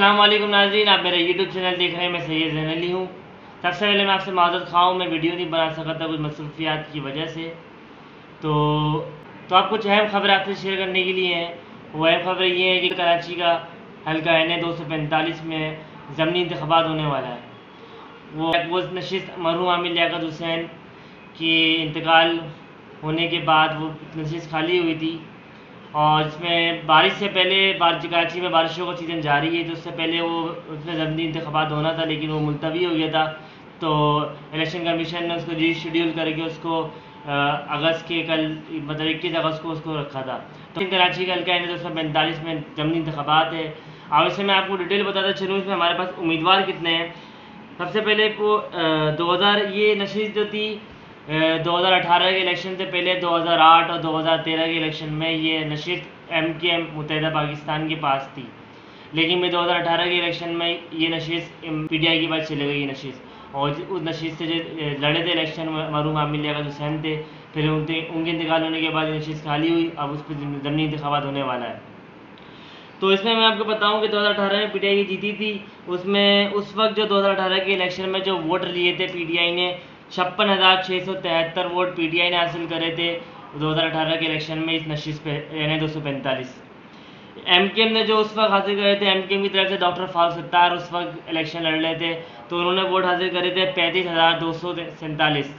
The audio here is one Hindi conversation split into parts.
अस्सलाम वालेकुम नाज़रीन, आप मेरा यूट्यूब चैनल देख रहे हैं। मैं सैयद ज़ैन अली हूँ। सबसे पहले मैं आपसे माज़रत ख़्वाह हूँ, मैं वीडियो नहीं बना सका था कुछ मसरूफियात की वजह से। तो आप कुछ अहम खबर आपसे शेयर करने के लिए हैं। वो अहम खबर ये है कि कराची का हल्का NA 245 में ज़मनी इंतख़ाबात होने वाला है। वो नशिस्त मरहूम आमिर लियाकत हुसैन की इंतकाल होने के बाद वो नशिस्त खाली हुई थी, और इसमें बारिश से पहले कराची में बारिशों का सीज़न जारी है, तो उससे पहले वो उसमें ज़मनी इंतख़ाबात होना था, लेकिन वो मुलतवी हो गया था। तो इलेक्शन कमीशन ने उसको रीशेड्यूल करके उसको अगस्त के कल मतलब 21 अगस्त को उसको रखा था। तो कराची का हल्का NA 245 में ज़मनी इंतख़ाबात है। अब इससे मैं आपको डिटेल बताता चलूँ इसमें हमारे पास उम्मीदवार कितने हैं। सबसे पहले को 2000 ये नशीद जो थी 2018 के इलेक्शन से पहले 2008 और 2013 के इलेक्शन में ये नशीद MKM मुत्तहिदा पाकिस्तान के पास थी, लेकिन मैं 2018 के इलेक्शन में ये नशीद PTI के पास चले गई। ये नशीद और उस नशीद से जो लड़े थे इलेक्शन मरहूम आमिर लियाकत हुसैन थे, फिर उनके इंतकाल होने के बाद ये नशीद खाली हुई। अब उस पर ज़मनी इंतख़ाबात होने वाला है। तो इसमें मैं आपको बताऊं कि 2018 में PTI की जीती थी। उसमें उस वक्त जो 2018 के इलेक्शन में जो वोट लिए थे PTI ने 56,673 वोट PTI ने हासिल करे थे 2018 के इलेक्शन में इस नशीस पे NA 245। MKM ने जो उस वक्त हासिल करे थे, MKM की तरफ से डॉक्टर फारूक सत्तार उस वक्त इलेक्शन लड़ रहे थे, तो उन्होंने वोट हासिल करे थे 35,247।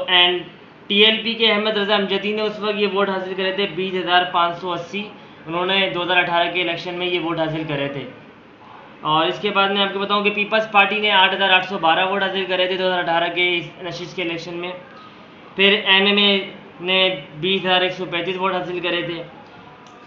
एंड TLP के अहमद रज़ा अमजदी ने उस वक्त ये वोट हासिल करे थे 20,580। उन्होंने 2018 के इलेक्शन में ये वोट हासिल करे थे। और इसके बाद मैं आपको बताऊं कि पीपल्स पार्टी ने 8,812 वोट हासिल करे थे 2018 के इस नशीस के इलेक्शन में। फिर MMA ने 20,135 वोट हासिल करे थे।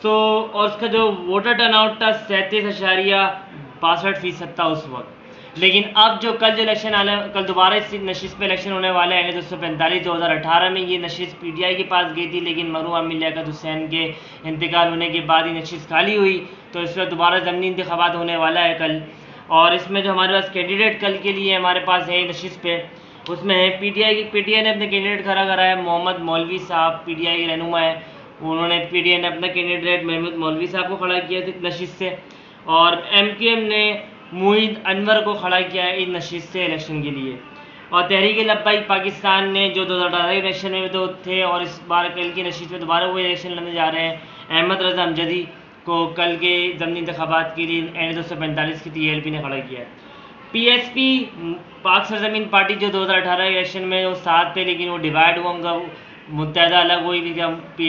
और उसका जो वोटर टर्नआउट था 37.62% था उस वक्त। लेकिन अब जो कल इलेक्शन कल दोबारा इस नशीस पे इलेक्शन होने वाला है NA 245। 2018 में ये नशीस PTI के पास गई थी, लेकिन मरहूम आमिर लियाकत हुसैन के इंतकाल होने के बाद ये नशीस खाली हुई, तो इस पर दोबारा ज़मनी इंतख़ाबात होने वाला है कल। और इसमें जो हमारे पास कैंडिडेट कल के लिए हमारे पास है नशीस पे, उसमें है PTI ने अपने कैंडिडेट खड़ा करा है मोहम्मद मौलवी साहब, PTI के रहनुमा है। उन्होंने PTI ने अपना कैंडिडेट महमूद मौलवी साहब को खड़ा किया था नशीस से, और MKM ने मुईद अनवर को खड़ा किया है इन नशीस से इलेक्शन के लिए। और तहरीक लब्बाइक पाकिस्तान ने जो 2018 इलेक्शन में तो थे, और इस बार कल की नशीस में दोबारा वो इलेक्शन लड़ने जा रहे हैं, अहमद रज़ा अमजदी को कल के ज़मनी इंतख़ाबात के लिए NA 245 की TLP ने खड़ा किया है। PSP पाक सरजमीन पार्टी जो 2018 इलेक्शन में वो साथ थे, लेकिन वो डिवाइड हुआ, उनका मुत्तहिदा अलग हुई।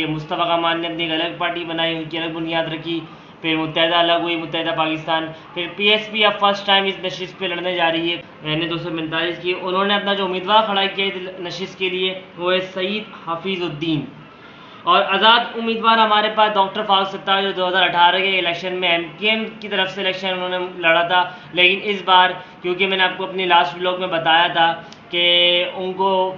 मुस्तफ़ा कमाल ने अपनी एक अलग पार्टी बनाई, उनकी अलग बुनियाद रखी, फिर मुत्तहिदा अलग हुई, मुत्तहिदा पाकिस्तान। फिर PSP अब फर्स्ट टाइम इस नशीस पे लड़ने जा रही है NA 245 की। उन्होंने अपना जो उम्मीदवार खड़ा किया नशीस के लिए वो है सईद हफीज़ुद्दीन। और आज़ाद उम्मीदवार हमारे पास डॉक्टर फारूक सत्तार जो 2018 के इलेक्शन में MKM की तरफ से इलेक्शन उन्होंने लड़ा था, लेकिन इस बार क्योंकि मैंने आपको अपनी लास्ट व्लॉग में बताया था कि उनको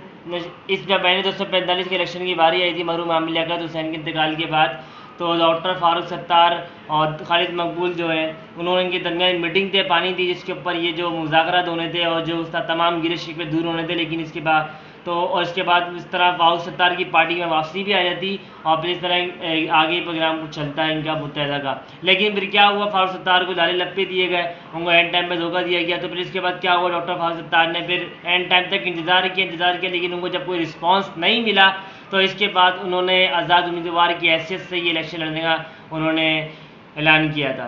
इस जब NA 245 के इलेक्शन की बारी आई थी मरहूम आमिर लियाकत हुसैन के इंतकाल के बाद, तो डॉक्टर फारूक सत्तार और खालिद मकबूल जो है उन्होंने इनके दरमियान मीटिंग तय पानी थी, जिसके ऊपर ये जो मुज़ाकरात होने थे और जो उसका तमाम गिले शिकवे दूर होने थे। लेकिन इसके बाद और इसके बाद इस तरह फारूक सत्तार की पार्टी में वापसी भी आ जाती, और फिर इस तरह आगे प्रोग्राम चलता है इनका मुत्तहिदा का। लेकिन फिर क्या हुआ, फारूक सत्तार को लाले लप्पे दिए गए, उनको एंड टाइम पे धोखा दिया गया। तो फिर इसके बाद क्या हुआ, डॉक्टर फारूक सत्तार ने फिर एंड टाइम तक इंतज़ार किया, लेकिन उनको जब कोई रिस्पॉन्स नहीं मिला, तो इसके बाद उन्होंने आज़ाद उम्मीदवार की हैसियत से ये इलेक्शन लड़ने का उन्होंने ऐलान किया था।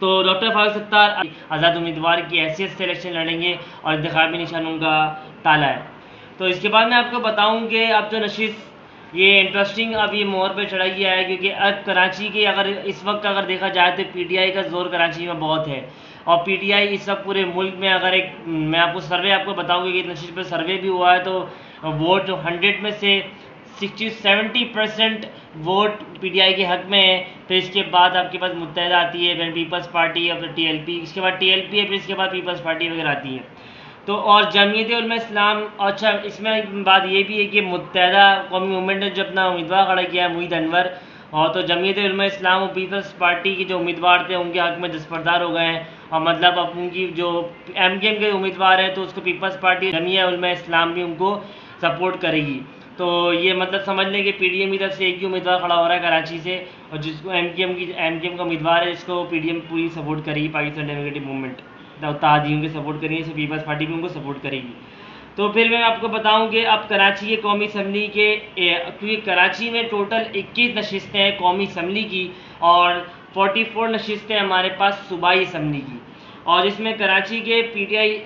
तो डॉक्टर फारूक सत्तार आज़ाद उम्मीदवार की हैसियत से इलेक्शन लड़ेंगे और इंतखाबी निशान उनका ताला है। तो इसके बाद मैं आपको बताऊं कि अब जो नशीस ये इंटरेस्टिंग अब ये मोहर पे चढ़ा गया है, क्योंकि अब कराची के अगर इस वक्त अगर देखा जाए तो PTI का जोर कराची में बहुत है। और PTI इस वक्त पूरे मुल्क में अगर मैं आपको सर्वे आपको बताऊंगा कि नशीस पर सर्वे भी हुआ है, तो वोट 100 में से 60-70% वोट PTI के हक में है। फिर इसके बाद आपके पास मुत्तहिदा आती है, फिर पीपल्स पार्टी और फिर TLP, इसके बाद TLP है, फिर इसके बाद पीपल्स पार्टी वगैरह आती है। तो और जमीयत उलमा इस्लाम, अच्छा इसमें बात ये भी है कि मुत्तहिदा कौमी मूवमेंट ने जो अपना उम्मीदवार खड़ा किया है मुईद अनवर, और तो जमीयत उलमा इस्लाम और पीपल्स पार्टी के जो उम्मीदवार थे उनके हक में दस्तबरदार हो गए हैं। और मतलब अब उनकी जो MKM के उम्मीदवार हैं तो उसको पीपल्स पार्टी जमीयत उलमा इस्लाम भी उनको सपोर्ट करेगी। तो ये मतलब समझ लें कि पीडीएम की तरफ से एक ही उम्मीदवार खड़ा हो रहा है कराची से, और जिसको एमकेएम का उम्मीदवार है, जिसको पीडीएम पूरी सपोर्ट करेगी, पाकिस्तान डेमोक्रेटिक मूवमेंट तादियों के सपोर्ट करेगी, सो पीपल्स पार्टी भी उनको सपोर्ट करेगी। तो फिर मैं आपको बताऊं कि अब कराची के कौमी असम्बली के, क्योंकि कराची में टोटल 21 नशिस्तें हैं कौमी असम्बली की, और 44 नशिस्तें हमारे पास सूबाई असम्बली की, और जिसमें कराची के पीटीआई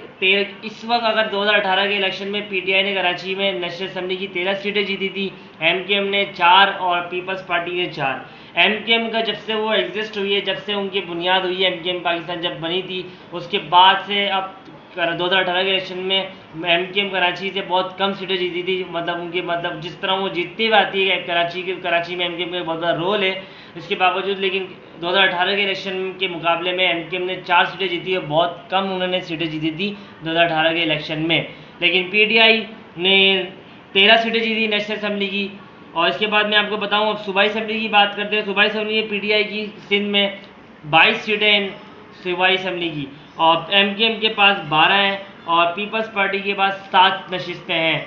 इस वक्त अगर 2018 के इलेक्शन में पीटीआई ने कराची में नेशनल असम्बली की 13 सीटें जीती थी, एमकेएम ने 4 और पीपल्स पार्टी ने 4। एमकेएम का जब से वो एग्जिस्ट हुई है, जब से उनकी बुनियाद हुई है, एमकेएम पाकिस्तान जब बनी थी, उसके बाद से अब 2018 के इलेक्शन में एमकेएम कराची से बहुत कम सीटें जीती थी, मतलब उनकी मतलब जिस तरह वो जीतती हुई आती है कराची में एमकेएम का बहुत बड़ा रोल है, इसके बावजूद लेकिन 2018 के इलेक्शन के मुकाबले में एमकेएम ने 4 सीटें जीती है, बहुत कम उन्होंने सीटें जीती थी 2018 के इलेक्शन में। लेकिन पीटीआई ने 13 सीटें जीती नेशनल असम्बली की। और इसके बाद मैं आपको बताऊं, अब सूबाई असम्बली की बात करते हैं। सूबाई असम्बली में पीटीआई की सिंध में 22 सीटें हैं सूबाई असम्बली की, और एमकेएम के पास 12 हैं, और पीपल्स पार्टी के पास 7 नशिस्तें हैं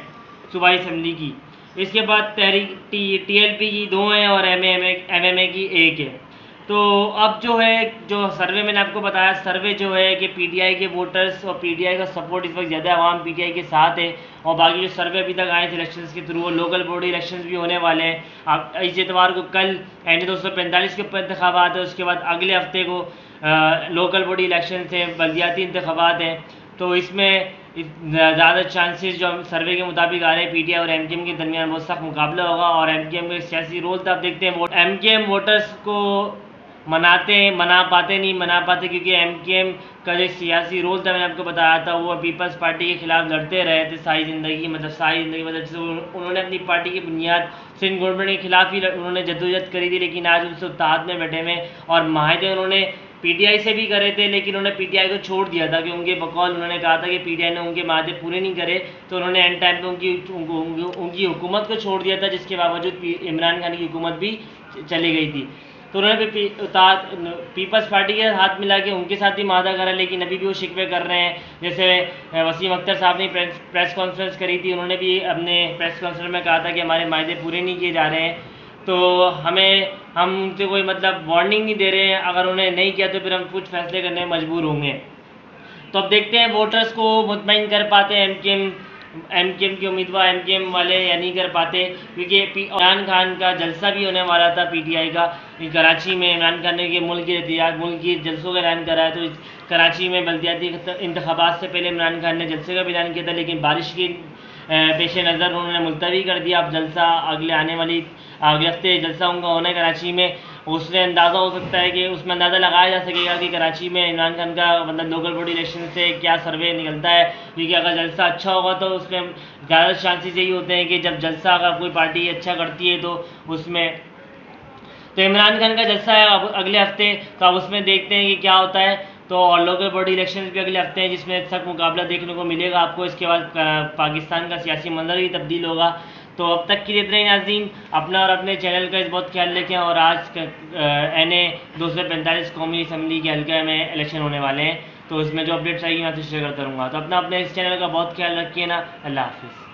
सूबाई असम्बली की। इसके बाद तहरीक टीएलपी की 2 हैं, और एमएमए की 1 है। तो अब जो है, जो सर्वे मैंने आपको बताया, सर्वे जो है कि पीटीआई के वोटर्स और पीटीआई का सपोर्ट इस वक्त ज़्यादा आवाम पीटीआई के साथ है, और बाकी जो सर्वे अभी तक आए थे इलेक्शंस के थ्रू, वो लोकल बॉडी इलेक्शंस भी होने वाले हैं। आप इस एतवार को कल ND 245 के ऊपर इंतखाबात है, उसके बाद अगले हफ्ते को लोकल बॉडी इलेक्शन से बल्दियाती इंतखाबात हैं। तो इसमें ज़्यादा चांसेस जो हम सर्वे के मुताबिक आ रहे हैं, पीटीआई और एमकेएम के दरमियान बहुत सख्त मुकाबला होगा, और एमकेएम का सियासी रोल तो आप देखते हैं, एमकेएम वोटर्स को मना पाते क्योंकि एमकेएम का जो सियासी रोल था, मैंने आपको बताया था, वो पीपल्स पार्टी के खिलाफ लड़ते रहे थे सारी ज़िंदगी, मतलब उन्होंने अपनी पार्टी की बुनियाद सिंध गवर्नमेंट के खिलाफ ही उन्होंने जद्दोजहद करी थी, लेकिन आज उनसे उत्ताद में बैठे हुए, और माहदे उन्होंने पीटीआई से भी करे थे, लेकिन उन्होंने पीटीआई को छोड़ दिया था कि उनके बकौल उन्होंने कहा था कि पीटीआई ने उनके माहदे पूरे नहीं करे, तो उन्होंने एंड टाइम पे उनकी हुकूमत को छोड़ दिया था, जिसके बावजूद इमरान खान की हुकूमत भी चली गई थी। तो उन्होंने पीपल्स पार्टी के हाथ मिला के उनके साथ भी मादा करा, लेकिन अभी भी वो शिकवे कर रहे हैं। जैसे वसीम अख्तर साहब ने प्रेस कॉन्फ्रेंस करी थी, उन्होंने भी अपने प्रेस कॉन्फ्रेंस में कहा था कि हमारे मायदे पूरे नहीं किए जा रहे हैं, तो हम उनसे कोई मतलब वार्निंग नहीं दे रहे हैं, अगर उन्हें नहीं किया तो फिर हम कुछ फैसले करने में मजबूर होंगे। तो अब देखते हैं वोटर्स को मुतमईन कर पाते हैं एमकेएम के उम्मीदवार, एमकेएम वाले या नहीं कर पाते, क्योंकि इमरान खान का जलसा भी होने वाला था पीटीआई का कराची में। इमरान खान ने मुल्क की जलसों का ऐलान करा है, तो कराची में बल्दियाती इंतखाबात से पहले इमरान खान ने जलसे का भी ऐलान किया था, लेकिन बारिश की पेश नज़र उन्होंने मुलतवी कर दिया। अब जलसा अगले हफ्ते जलसा उनका होना है कराची में। उससे अंदाज़ा हो सकता है कि उसमें अंदाज़ा लगाया जा सकेगा कि कराची में इमरान खान का मतलब लोकल बॉडी इलेक्शन से क्या सर्वे निकलता है, क्योंकि अगर जलसा अच्छा होगा तो उसमें ज़्यादा चांसेस यही होते हैं कि जब जलसा अगर कोई पार्टी अच्छा करती है तो उसमें, तो इमरान खान का जलसा है अब अगले हफ्ते, तो अब उसमें देखते हैं कि क्या होता है। तो और लोकल बॉडी इलेक्शन भी अगले हफ्ते हैं, जिसमें सख्त मुकाबला देखने को मिलेगा आपको। इसके बाद पाकिस्तान का सियासी मंजर भी तब्दील होगा। तो अब तक के लिए इतना ही नाज़रीन, अपना और अपने चैनल का बहुत ख्याल रखें। और आज NA 245 कौमी असम्बली के हल्के में इलेक्शन होने वाले हैं, तो इसमें जो अपडेट्स आएगी मैं आपसे शेयर करता रहूँगा। तो अपने इस चैनल का बहुत ख्याल रखिए ना। अल्लाह हाफिज़।